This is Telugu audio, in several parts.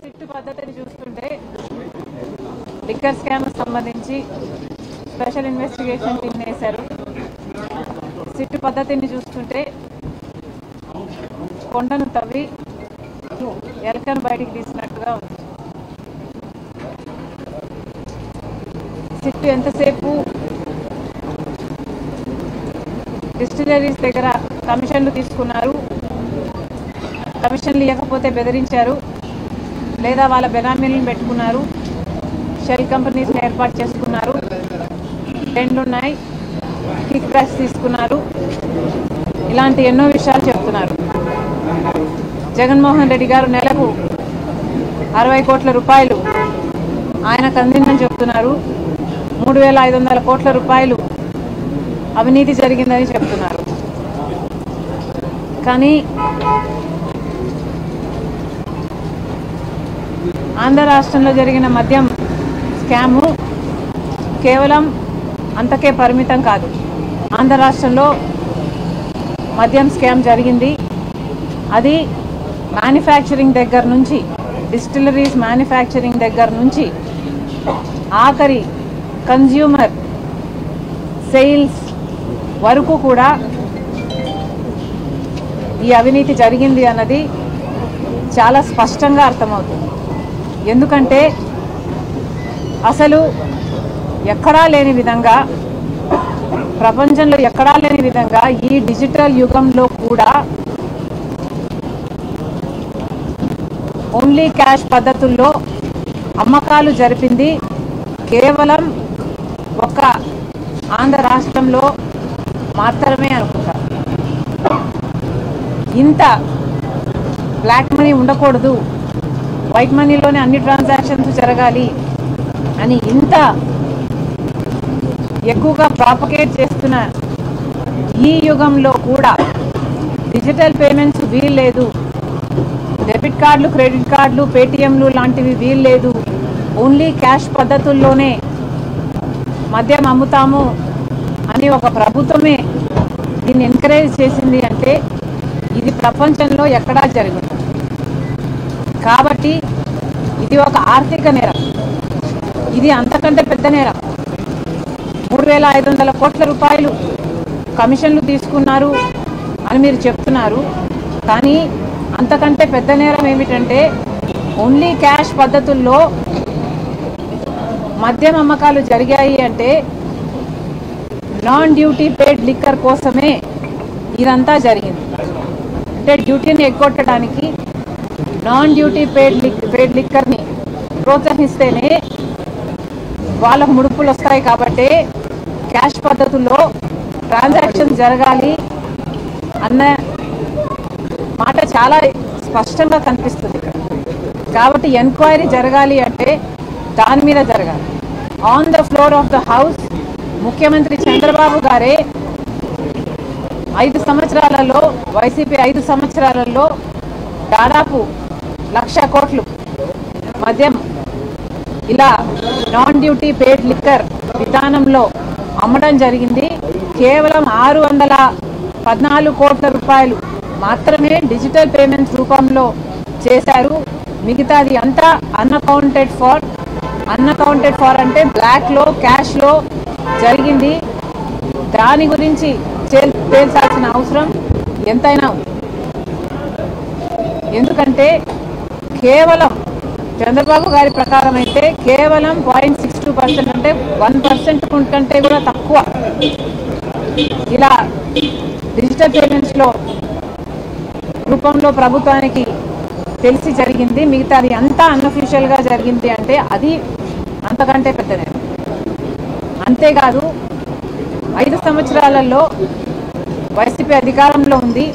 సిట్టు పద్ధతిని చూస్తుంటే లిక్కర్ స్కామ్ సంబంధించి స్పెషల్ ఇన్వెస్టిగేషన్ టీమ్ వేశారు. సిట్టు పద్ధతిని చూస్తుంటే కొండను తవ్వి ఎలకను బయటికి తీసినట్టుగా ఉంది. సిట్టు ఎంతసేపు డిస్టిలరీస్ దగ్గర కమిషన్లు తీసుకున్నారు, కమిషన్లు ఇవ్వకపోతే బెదిరించారు, లేదా వాళ్ళ బెనామీలను పెట్టుకున్నారు, షెల్ కంపెనీస్ని ఏర్పాటు చేసుకున్నారు, రెండున్నాయి, కిక్ బ్యాక్స్ తీసుకున్నారు, ఇలాంటి ఎన్నో విషయాలు చెప్తున్నారు. జగన్మోహన్ రెడ్డి గారు నెలకు 60 కోట్ల రూపాయలు ఆయనకు అందిందని చెప్తున్నారు. 3,500 కోట్ల రూపాయలు అవినీతి జరిగిందని చెప్తున్నారు. కానీ ఆంధ్ర రాష్ట్రంలో జరిగిన మద్యం స్కాము కేవలం అంతకే పరిమితం కాదు. ఆంధ్ర రాష్ట్రంలో మద్యం స్కామ్ జరిగింది. అది మ్యానుఫ్యాక్చరింగ్ దగ్గర నుంచి, డిస్టిలరీస్ మ్యానుఫ్యాక్చరింగ్ దగ్గర నుంచి ఆఖరి కన్జ్యూమర్ సేల్స్ వరకు కూడా ఈ అవినీతి జరిగింది అన్నది చాలా స్పష్టంగా అర్థమవుతుంది. ఎందుకంటే అసలు ఎక్కడా లేని విధంగా, ప్రపంచంలో ఎక్కడా లేని విధంగా ఈ డిజిటల్ యుగంలో కూడా ఓన్లీ క్యాష్ పద్ధతుల్లో అమ్మకాలు జరిపింది కేవలం ఒక్క ఆంధ్ర రాష్ట్రంలో మాత్రమే అనుకుంటారు. ఇంత బ్లాక్ మనీ ఉండకూడదు, వైట్ మనీలోనే అన్ని ట్రాన్సాక్షన్స్ జరగాలి అని ఇంత ఎక్కువగా ప్రాపగేట్ చేస్తున్న ఈ యుగంలో కూడా డిజిటల్ పేమెంట్స్ వీల్లేదు, డెబిట్ కార్డులు, క్రెడిట్ కార్డులు, పేటిఎంలు లాంటివి వీల్లేదు, ఓన్లీ క్యాష్ పద్ధతుల్లోనే మద్యం అమ్ముతాము అని ఒక ప్రభుత్వమే దీన్ని ఎంకరేజ్ చేసింది అంటే ఇది ప్రపంచంలో ఎక్కడా జరగదు. కాబట్టి ఇది ఒక ఆర్థిక నేరం, ఇది అంతకంటే పెద్ద నేరం. 3,500 కోట్ల రూపాయలు కమిషన్లు తీసుకున్నారు అని మీరు చెప్తున్నారు. కానీ అంతకంటే పెద్ద నేరం ఏమిటంటే ఓన్లీ క్యాష్ పద్ధతుల్లో మద్యం అమ్మకాలు జరిగాయి అంటే నాన్ డ్యూటీ పేడ్ లిక్కర్ కోసమే ఇదంతా జరిగింది. అంటే డ్యూటీని ఎగ్గొట్టడానికి నాన్ డ్యూటీ పేడ్ లిక్కర్ని ప్రోత్సహిస్తేనే వాళ్ళకు ముడుపులు వస్తాయి. కాబట్టి క్యాష్ పద్ధతుల్లో ట్రాన్సాక్షన్ జరగాలి అన్న మాట చాలా స్పష్టంగా కనిపిస్తుంది. కాబట్టి ఎంక్వైరీ జరగాలి అంటే దాని మీద జరగాలి. On the floor of the house ముఖ్యమంత్రి చంద్రబాబు గారే 5 సంవత్సరాలలో, వైసీపీ 5 సంవత్సరాలలో దాదాపు 1,00,000 కోట్లు మద్యం ఇలా నాన్ డ్యూటీ పేడ్ లిక్కర్ విధానంలో అమ్మడం జరిగింది. కేవలం 614 కోట్ల రూపాయలు మాత్రమే డిజిటల్ పేమెంట్స్ రూపంలో చేశారు. మిగతాది అంతా అన్అకౌంటెడ్ ఫార్ అంటే బ్లాక్లో, క్యాష్లో జరిగింది. దాని గురించి తేల్చాల్సిన అవసరం ఎంతైనా ఉంది. ఎందుకంటే కేవలం చంద్రబాబు గారి ప్రకారం అయితే కేవలం 0.62% అంటే 1% కంటే కూడా తక్కువ ఇలా డిజిటల్ పేమెంట్స్లో రూపంలో ప్రభుత్వానికి తెలిసి జరిగింది. మిగతాది అంతా అన్అఫీషియల్గా జరిగింది అంటే అది అంతకంటే పెద్దదే. అంతేకాదు 5 సంవత్సరాలలో వైసీపీ అధికారంలో ఉంది.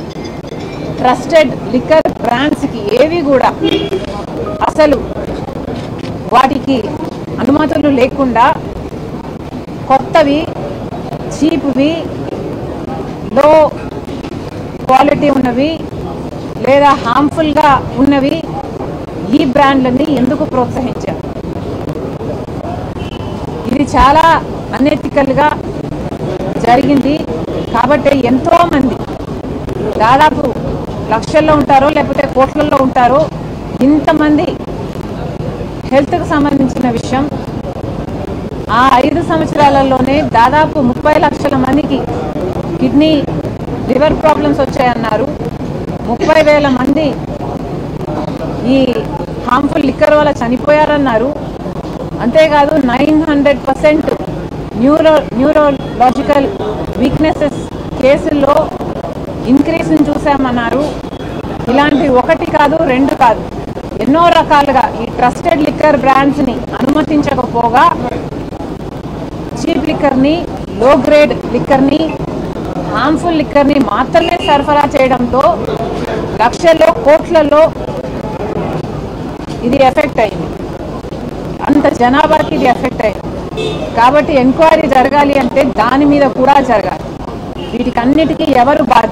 ట్రస్టెడ్ లిక్కర్ బ్రాండ్స్కి ఏవి కూడా అసలు వాటికి అనుమతులు లేకుండా కొత్తవి, చీప్వి, లో క్వాలిటీ ఉన్నవి లేదా హార్మ్ఫుల్గా ఉన్నవి ఈ బ్రాండ్లని ఎందుకు ప్రోత్సహించారు? ఇది చాలా అనెథికల్గా జరిగింది. కాబట్టి ఎంతోమంది దాదాపు లక్షల్లో ఉంటారో లేకపోతే కోట్లలో ఉంటారో ఇంతమంది హెల్త్కు సంబంధించిన విషయం. ఆ 5 సంవత్సరాలలోనే దాదాపు 30 లక్షల మందికి కిడ్నీ లివర్ ప్రాబ్లమ్స్ వచ్చాయన్నారు. 30,000 మంది ఈ హార్మ్ఫుల్ లిక్కర్ వల్ల చనిపోయారన్నారు. అంతేకాదు 900% న్యూరోలాజికల్ వీక్నెసెస్ కేసుల్లో ఇంక్రీజ్ని చూసామన్నారు. ఇలాంటి 1 కాదు 2 కాదు ఎన్నో రకాలుగా ఈ ట్రస్టెడ్ లిక్కర్ బ్రాండ్స్ని అనుమతించకపోగా చీప్ లిక్కర్ని, లో గ్రేడ్ లిక్కర్ని, హార్మ్ఫుల్ లిక్కర్ని మాత్రమే సరఫరా చేయడంతో లక్షల్లో కోట్లలో ఇది ఎఫెక్ట్ అయింది. అంత జనాభాకి ఇది ఎఫెక్ట్ అయింది. కాబట్టి ఎంక్వైరీ జరగాలి అంటే దాని మీద కూడా జరగాలి. వీటికన్నిటికీ ఎవరు బాధ్యులు?